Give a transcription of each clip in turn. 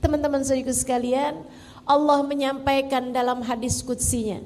teman-teman saudaraku sekalian, Allah menyampaikan dalam hadis qudsinya,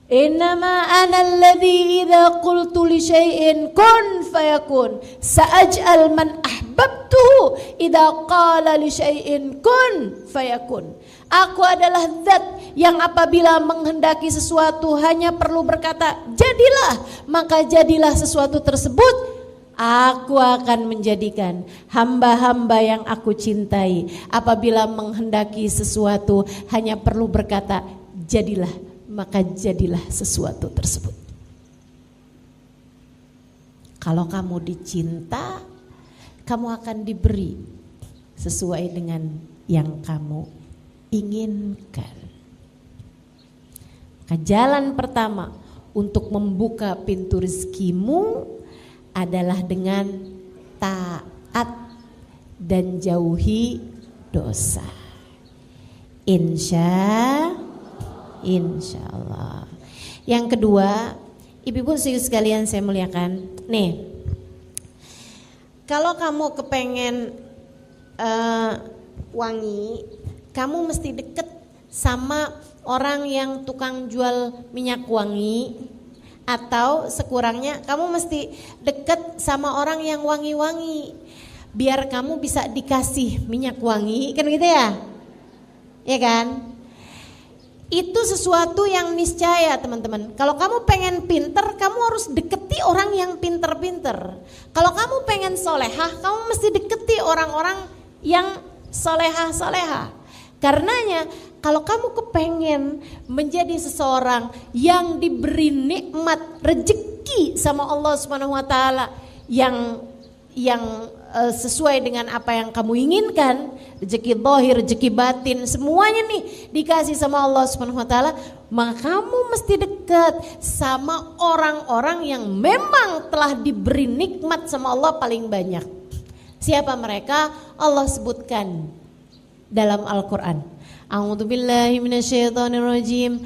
innama ana alladhi idza qultu li syai'in kun fayakun sa'aj'al man ahbabtuhu idza qala li syai'in kun fayakun. Aku adalah zat yang apabila menghendaki sesuatu hanya perlu berkata jadilah, maka jadilah sesuatu tersebut. Aku akan menjadikan hamba-hamba yang aku cintai apabila menghendaki sesuatu hanya perlu berkata jadilah, maka jadilah sesuatu tersebut. Kalau kamu dicinta, kamu akan diberi sesuai dengan yang kamu inginkan. Maka jalan pertama untuk membuka pintu rezekimu adalah dengan taat dan jauhi dosa. Insya Allah. Yang kedua, ibu-ibu sekalian saya muliakan, nih, kalau kamu kepengen wangi, kamu mesti deket sama orang yang tukang jual minyak wangi. Atau sekurangnya kamu mesti deket sama orang yang wangi-wangi, biar kamu bisa dikasih minyak wangi, kan gitu ya? Ya kan? Itu sesuatu yang niscaya teman-teman. Kalau kamu pengen pinter, kamu harus deketi orang yang pinter-pinter. Kalau kamu pengen solehah, kamu mesti deketi orang-orang yang solehah-solehah. Karenanya kalau kamu kepengen menjadi seseorang yang diberi nikmat rezeki sama Allah Subhanahu wa taala yang sesuai dengan apa yang kamu inginkan, rezeki zahir, rezeki batin, semuanya nih dikasih sama Allah Subhanahu wa taala, maka kamu mesti dekat sama orang-orang yang memang telah diberi nikmat sama Allah paling banyak. Siapa mereka? Allah sebutkan dalam Al-Qur'an. A'udzu billahi minasyaitonir rajim.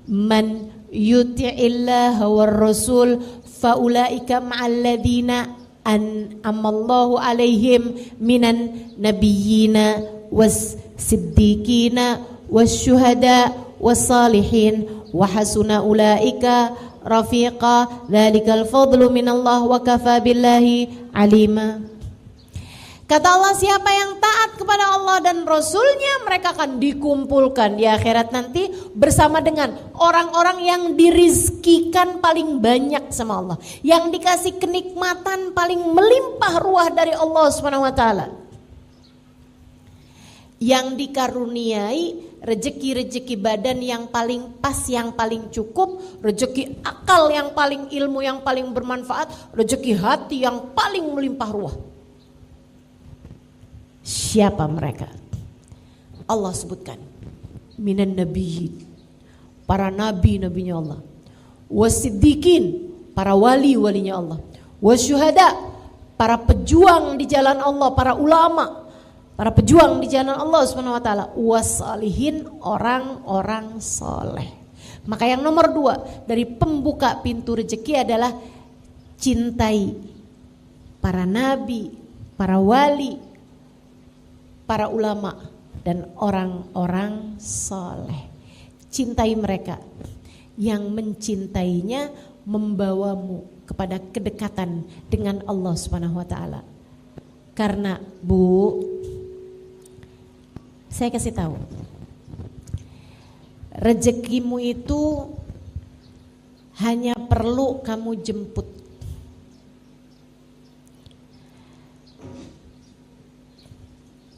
Man yuti'illaha war rasul faulaika ma'al ladzina an'amallahu alaihim minan nabiyyina was siddiqina was syuhada was salihin wa hasuna ulaika rafiqa dzalikal fadlu minallah wa kafa billahi alima. Kata Allah, siapa yang taat kepada Allah dan Rasulnya, mereka akan dikumpulkan di akhirat nanti bersama dengan orang-orang yang dirizkikan paling banyak sama Allah, yang dikasih kenikmatan paling melimpah ruah dari Allah Subhanahu wa taala, yang dikaruniai rezeki-rezeki badan yang paling pas, yang paling cukup, rezeki akal yang paling, ilmu yang paling bermanfaat, rezeki hati yang paling melimpah ruah. Siapa mereka? Allah sebutkan, minan nabiyyin, para nabi-nabinya Allah, wasiddiqin, para wali-walinya Allah, wasyuhada, para pejuang di jalan Allah, para ulama, para pejuang di jalan Allah Subhanahu wa taala, wasalihin, orang-orang soleh. Maka yang nomor 2 dari pembuka pintu rezeki adalah cintai para nabi, para wali, para ulama dan orang-orang soleh. Cintai mereka. Yang mencintainya membawamu kepada kedekatan dengan Allah Subhanahu wa taala. Karena Bu, saya kasih tahu, rezekimu itu hanya perlu kamu jemput.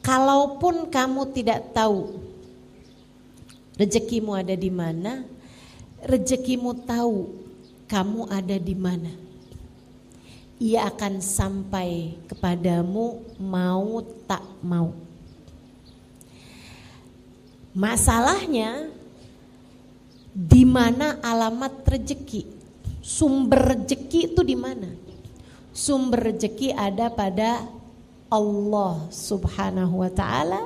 Kalaupun kamu tidak tahu rezekimu ada di mana, rezekimu tahu kamu ada di mana. Ia akan sampai kepadamu mau tak mau. Masalahnya di mana alamat rezeki? Sumber rezeki itu di mana? Sumber rezeki ada pada Allah Subhanahu wa taala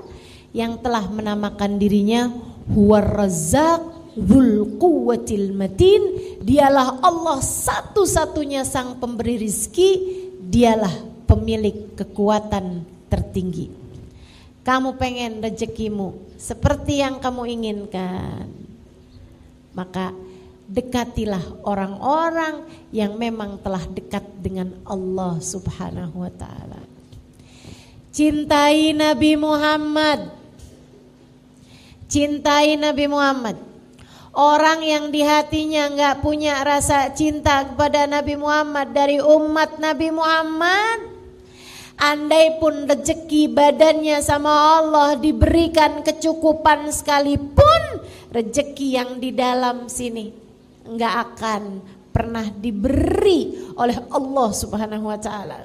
yang telah menamakan dirinya Huwar Razzaq Dzul Quwwatil Matin. Dialah Allah satu-satunya sang pemberi rizki, dialah pemilik kekuatan tertinggi. kamu pengen rezekimu seperti yang kamu inginkan, maka dekatilah orang-orang yang memang telah dekat dengan Allah Subhanahu wa ta'ala. Cintai Nabi Muhammad. Cintai Nabi Muhammad. Orang yang di hatinya gak punya rasa cinta kepada Nabi Muhammad dari umat Nabi Muhammad, andai pun rezeki badannya sama Allah diberikan kecukupan sekalipun, rezeki yang di dalam sini gak akan pernah diberi oleh Allah Subhanahu wa ta'ala.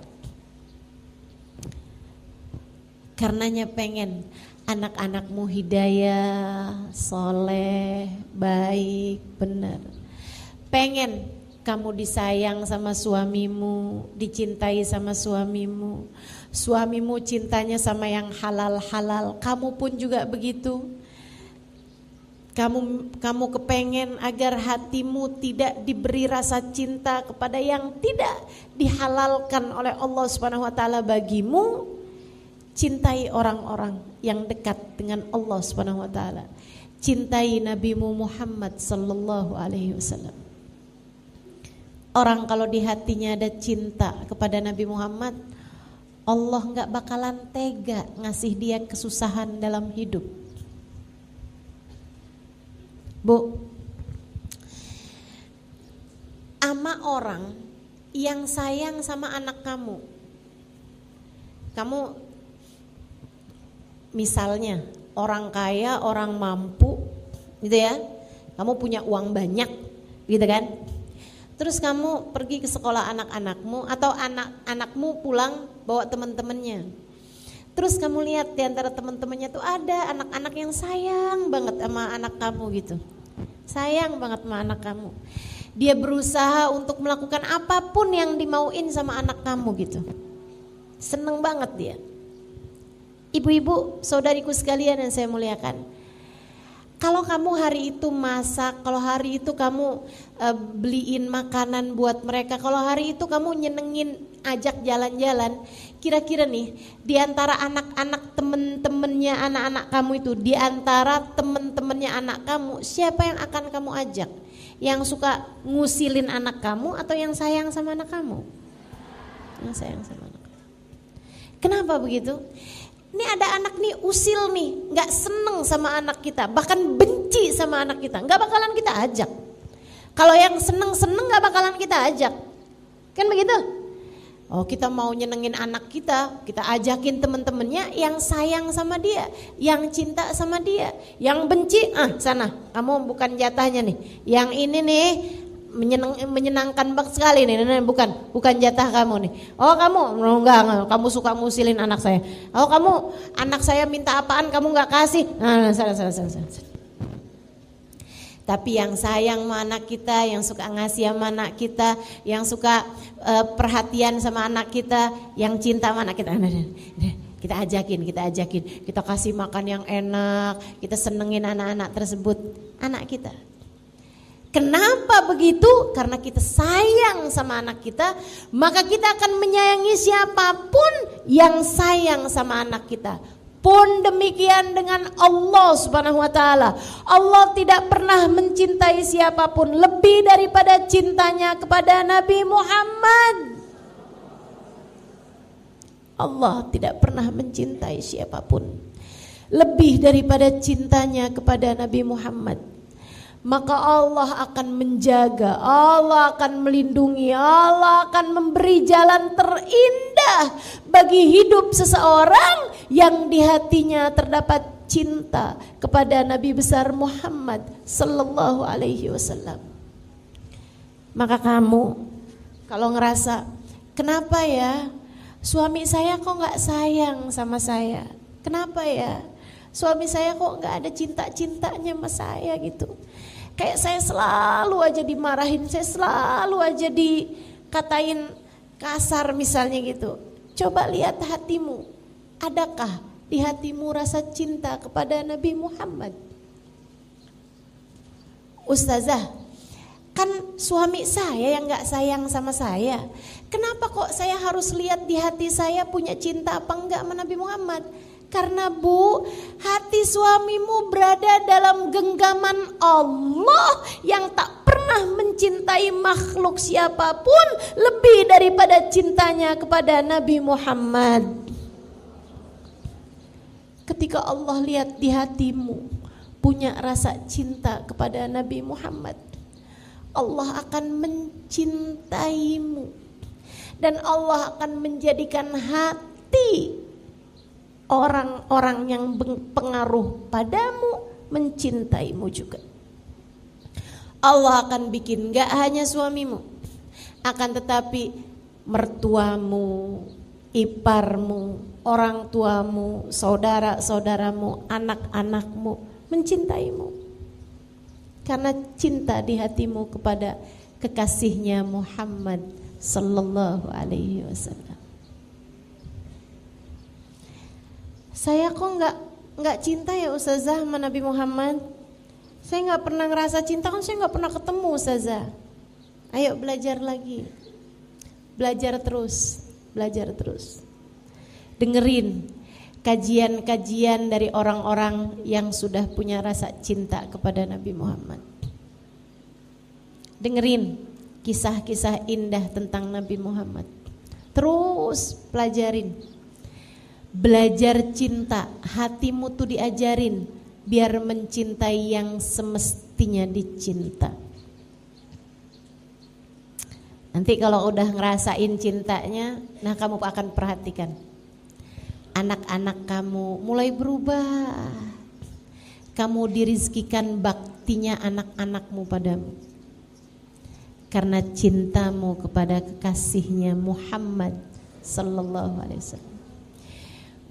Karenanya pengen anak-anakmu hidayah, soleh, baik, benar. Pengen kamu disayang sama suamimu, dicintai sama suamimu. Suamimu cintanya sama yang halal-halal, kamu pun juga begitu. Kamu kepengen agar hatimu tidak diberi rasa cinta kepada yang tidak dihalalkan oleh Allah Subhanahu wa ta'ala bagimu. Cintai orang-orang yang dekat dengan Allah Subhanahu wa ta'ala. Cintai Nabi Muhammad sallallahu alaihi wasallam. Orang kalau di hatinya ada cinta kepada Nabi Muhammad, Allah enggak bakalan tega ngasih dia kesusahan dalam hidup. Bu, ama orang yang sayang sama anak kamu misalnya orang kaya, orang mampu gitu ya, kamu punya uang banyak gitu kan, terus kamu pergi ke sekolah anak-anakmu atau anak-anakmu pulang bawa teman-temannya, terus kamu lihat di antara teman-temannya tuh ada anak-anak yang sayang banget sama anak kamu gitu, sayang banget sama anak kamu, dia berusaha untuk melakukan apapun yang dimauin sama anak kamu gitu, seneng banget dia. Ibu-ibu, saudariku sekalian yang saya muliakan, kalau kamu hari itu masak, kalau hari itu kamu beliin makanan buat mereka, kalau hari itu kamu nyenengin, ajak jalan-jalan, kira-kira nih di antara anak-anak temen-temennya anak-anak kamu itu, di antara temen-temennya anak kamu, siapa yang akan kamu ajak? Yang suka ngusilin anak kamu atau yang sayang sama anak kamu? Yang sayang sama anak kamu. Kenapa begitu? Ini ada anak nih usil nih, gak seneng sama anak kita, bahkan benci sama anak kita, gak bakalan kita ajak. Kalau yang seneng-seneng gak bakalan kita ajak, kan begitu? Oh, kita mau nyenengin anak kita ajakin temen-temennya yang sayang sama dia, yang cinta sama dia. Yang benci, sana, kamu bukan jatahnya nih. Yang ini nih menyenangkan banget sekali nih, bukan jatah kamu nih. Oh kamu, enggak, kamu suka ngusilin anak saya. Oh kamu, anak saya minta apaan kamu nggak kasih. Salah. Tapi yang sayang sama anak kita, yang suka ngasih sama anak kita, yang suka perhatian sama anak kita, yang cinta sama anak kita, kita ajakin, kita kasih makan yang enak, kita senengin anak-anak tersebut, anak kita. Kenapa begitu? Karena kita sayang sama anak kita, maka kita akan menyayangi siapapun yang sayang sama anak kita. Pun demikian dengan Allah Subhanahu wa ta'ala. Allah tidak pernah mencintai siapapun lebih daripada cintanya kepada Nabi Muhammad. Allah tidak pernah mencintai siapapun lebih daripada cintanya kepada Nabi Muhammad. Maka Allah akan menjaga, Allah akan melindungi, Allah akan memberi jalan terindah bagi hidup seseorang yang di hatinya terdapat cinta kepada Nabi besar Muhammad sallallahu alaihi wasallam. Maka kamu kalau ngerasa, kenapa ya suami saya kok gak sayang sama saya? Kenapa ya suami saya kok gak ada cinta-cintanya sama saya gitu? Kayak saya selalu aja dimarahin, saya selalu aja dikatain kasar misalnya gitu. Coba lihat hatimu, adakah di hatimu rasa cinta kepada Nabi Muhammad? Ustazah, kan suami saya yang gak sayang sama saya. Kenapa kok saya harus lihat di hati saya punya cinta apa enggak sama Nabi Muhammad? Karena Bu, hati suamimu berada dalam genggaman Allah yang tak pernah mencintai makhluk siapapun lebih daripada cintanya kepada Nabi Muhammad. Ketika Allah lihat di hatimu punya rasa cinta kepada Nabi Muhammad, Allah akan mencintaimu dan Allah akan menjadikan hati orang-orang yang berpengaruh padamu mencintaimu juga. Allah akan bikin gak hanya suamimu, akan tetapi mertuamu, iparmu, orang tuamu, saudara-saudaramu, anak-anakmu mencintaimu. Karena cinta di hatimu kepada kekasihnya Muhammad sallallahu alaihi wasallam. Saya kok nggak cinta ya Ustazah sama Nabi Muhammad. Saya nggak pernah ngerasa cinta, kan saya nggak pernah ketemu Ustazah. Ayo belajar lagi, belajar terus, belajar terus. Dengerin kajian-kajian dari orang-orang yang sudah punya rasa cinta kepada Nabi Muhammad. Dengerin kisah-kisah indah tentang Nabi Muhammad. Terus pelajarin. Belajar cinta, hatimu tuh diajarin biar mencintai yang semestinya dicinta. Nanti kalau udah ngerasain cintanya, nah kamu akan perhatikan anak-anak kamu mulai berubah. Kamu dirizkikan baktinya anak-anakmu padamu karena cintamu kepada kekasihnya Muhammad sallallahu alaihi wasallam.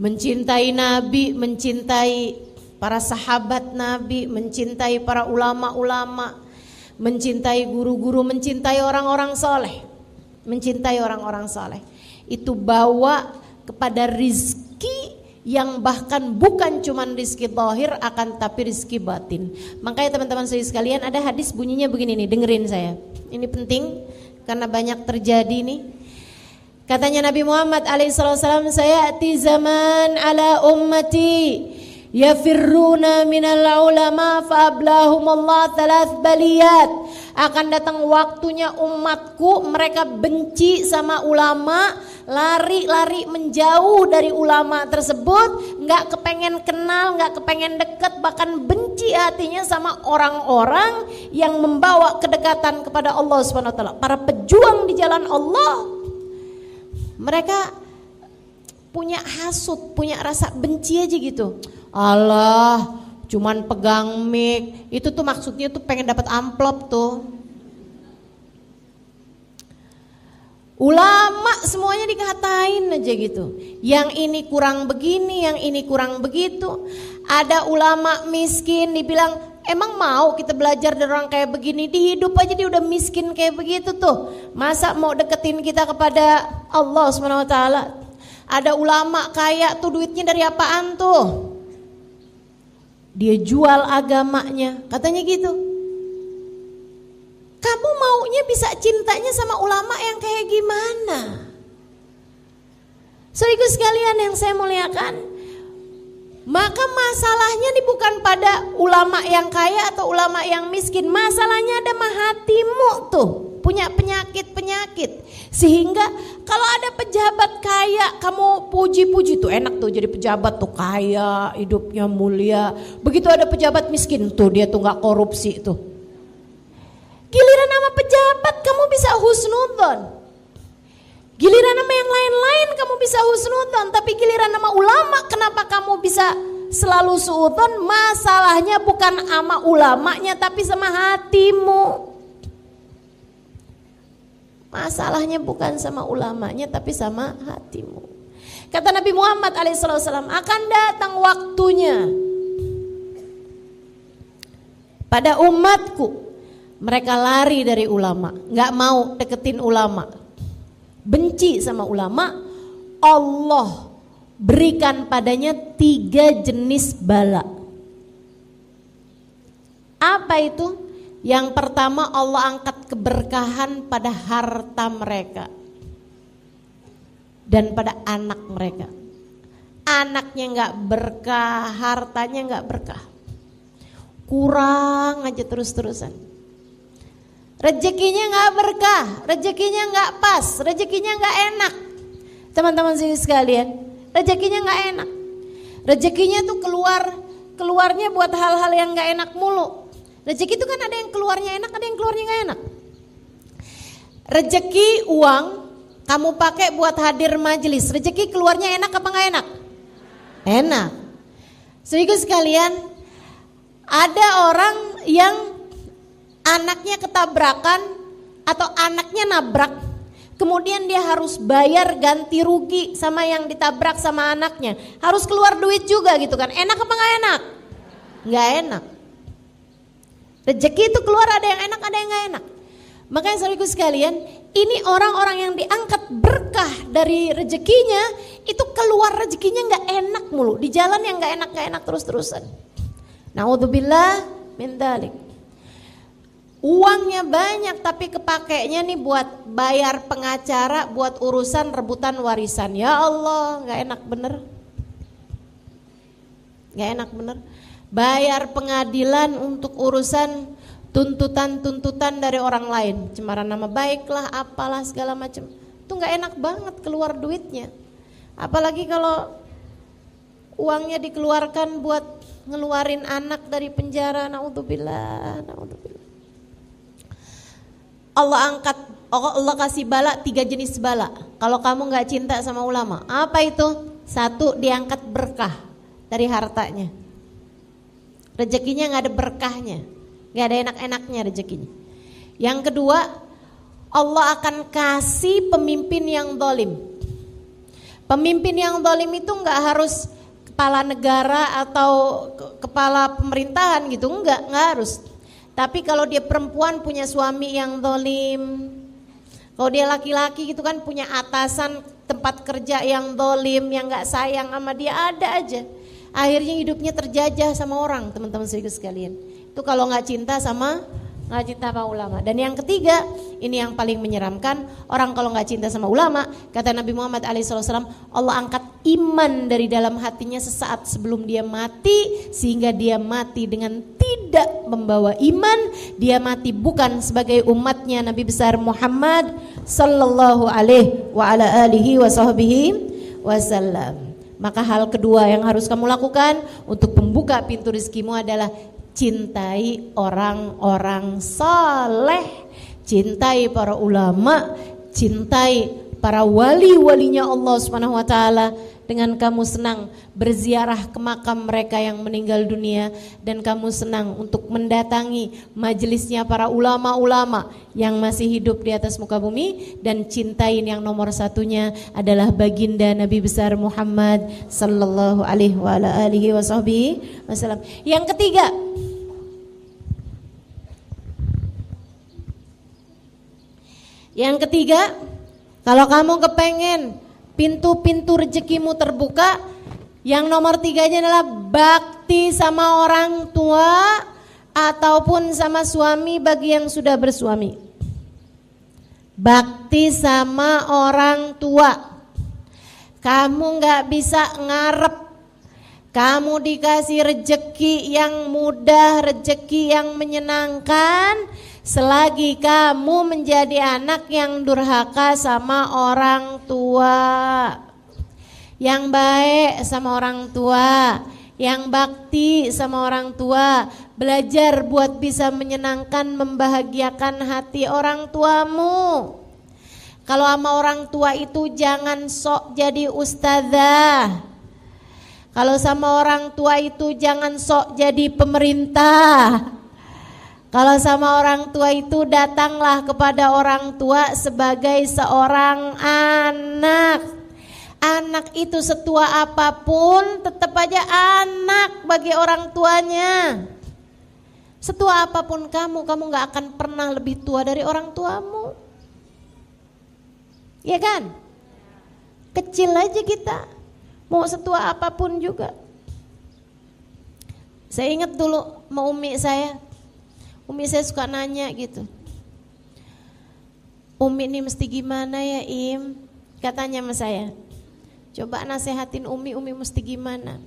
Mencintai Nabi, mencintai para sahabat Nabi, mencintai para ulama-ulama, mencintai guru-guru, mencintai orang-orang soleh, mencintai orang-orang soleh. Itu bawa kepada rizki yang bahkan bukan cuma rizki zahir, akan tapi rizki batin. Makanya teman-teman sekalian, ada hadis bunyinya begini nih, dengerin saya. Ini penting karena banyak terjadi nih. Katanya Nabi Muhammad alaihissalam, sayati zaman ala ummati yafirruna minal ulama faablahumullah thalath baliyat. Akan datang waktunya umatku mereka benci sama ulama, lari-lari menjauh dari ulama tersebut, nggak kepengen kenal, nggak kepengen deket, bahkan benci hatinya sama orang-orang yang membawa kedekatan kepada Allah Subhanahu wa taala, para pejuang di jalan Allah. Mereka punya hasut, punya rasa benci aja gitu. Allah, cuman pegang mic, itu tuh maksudnya tuh pengen dapat amplop tuh. Ulama semuanya dikatain aja gitu. Yang ini kurang begini, yang ini kurang begitu. Ada ulama miskin dibilang, emang mau kita belajar dari orang kayak begini? Di hidup aja dia udah miskin kayak begitu tuh. Masa mau deketin kita kepada Allah SWT? Ada ulama kaya tuh, duitnya dari apaan tuh? Dia jual agamanya, katanya gitu. Kamu maunya bisa cintanya sama ulama yang kayak gimana? Saudaraku sekalian yang saya muliakan, maka masalahnya ini bukan pada ulama yang kaya atau ulama yang miskin. Masalahnya ada mah hatimu tuh, punya penyakit-penyakit. Sehingga kalau ada pejabat kaya, kamu puji-puji tuh, enak tuh jadi pejabat tuh, kaya, hidupnya mulia. Begitu ada pejabat miskin tuh, dia tuh gak korupsi tuh. Giliran nama pejabat kamu bisa husnudzon, giliran nama yang lain-lain kamu bisa husnudzon, tapi giliran nama ulama kenapa kamu bisa selalu suudzon? Masalahnya bukan sama ulamanya tapi sama hatimu. Masalahnya bukan sama ulamanya tapi sama hatimu. Kata Nabi Muhammad alaihissalam, akan datang waktunya pada umatku mereka lari dari ulama, gak mau deketin ulama, benci sama ulama. Allah berikan padanya 3 jenis bala. Apa itu? Yang pertama, Allah angkat keberkahan pada harta mereka dan pada anak mereka. anaknya nggak berkah, hartanya nggak berkah, kurang aja terus-terusan. Rezekinya nggak berkah, rezekinya nggak pas, rezekinya nggak enak. Teman-teman sekalian, rezekinya nggak enak. Rezekinya tuh keluarnya buat hal-hal yang nggak enak mulu. Rezeki itu kan ada yang keluarnya enak, ada yang keluarnya nggak enak. Rezeki uang kamu pakai buat hadir majelis, rezeki keluarnya enak apa nggak enak? Enak. Saudaraku sekalian, ada orang yang anaknya ketabrakan atau anaknya nabrak, kemudian dia harus bayar ganti rugi sama yang ditabrak sama anaknya, harus keluar duit juga gitu kan. Enak apa nggak enak? Nggak enak. Rezeki itu keluar ada yang enak, ada yang nggak enak. Makanya saudaraku sekalian, ini orang-orang yang diangkat berkah dari rezekinya, itu keluar rezekinya nggak enak mulu, di jalan yang nggak enak terus-terusan. Naudzubillah min dzalik. Uangnya banyak tapi kepakainya nih buat bayar pengacara, buat urusan rebutan warisan. Ya Allah, nggak enak bener. Nggak enak bener. Bayar pengadilan untuk urusan tuntutan dari orang lain, cemaran nama baik lah, apalah segala macam. Itu nggak enak banget keluar duitnya. Apalagi kalau uangnya dikeluarkan buat ngeluarin anak dari penjara. Naudzubillah. Allah kasih bala 3 jenis bala. Kalau kamu nggak cinta sama ulama, apa itu? 1, diangkat berkah dari hartanya. Rezekinya nggak ada berkahnya, nggak ada enak-enaknya rezekinya. Yang kedua, Allah akan kasih pemimpin yang zalim. Pemimpin yang zalim itu nggak harus kepala negara atau kepala pemerintahan gitu, nggak harus. Tapi kalau dia perempuan punya suami yang zalim, kalau dia laki-laki gitu kan punya atasan tempat kerja yang zalim, yang nggak sayang sama dia, ada aja. Akhirnya hidupnya terjajah sama orang, teman-teman sekalian. Itu kalau nggak cinta sama ulama. Dan yang ketiga, ini yang paling menyeramkan, orang kalau nggak cinta sama ulama, kata Nabi Muhammad SAW, Allah angkat iman dari dalam hatinya sesaat sebelum dia mati, sehingga dia mati dengan tidak membawa iman. Dia mati bukan sebagai umatnya Nabi besar Muhammad sallallahu alaihi wa ala alihi wa sahbihi wasallam. Maka hal kedua yang harus kamu lakukan untuk membuka pintu rezekimu adalah cintai orang-orang saleh, cintai para ulama, cintai para wali-walinya Allah Subhanahu wa taala. Dengan kamu senang berziarah ke makam mereka yang meninggal dunia, dan kamu senang untuk mendatangi majelisnya para ulama-ulama yang masih hidup di atas muka bumi, dan cintain yang nomor satunya adalah baginda Nabi besar Muhammad sallallahu alaihi wa ala alihi wasallam. Yang ketiga, kalau kamu kepengen pintu-pintu rezekimu terbuka, yang nomor 3-nya adalah bakti sama orang tua ataupun sama suami bagi yang sudah bersuami. Bakti sama orang tua. Kamu gak bisa ngarep kamu dikasih rezeki yang mudah, rezeki yang menyenangkan, selagi kamu menjadi anak yang durhaka sama orang tua. Yang baik sama orang tua, yang bakti sama orang tua. Belajar buat bisa menyenangkan, membahagiakan hati orang tuamu. Kalau sama orang tua itu jangan sok jadi ustazah. Kalau sama orang tua itu jangan sok jadi pemerintah. Kalau sama orang tua itu datanglah kepada orang tua sebagai seorang anak. Anak itu setua apapun tetap aja anak bagi orang tuanya. Setua apapun kamu gak akan pernah lebih tua dari orang tuamu. Ya kan? Kecil aja kita, mau setua apapun juga. Saya ingat dulu sama umi saya suka nanya gitu, Umi ini mesti gimana ya Im? Katanya sama saya, Coba nasehatin Umi mesti gimana?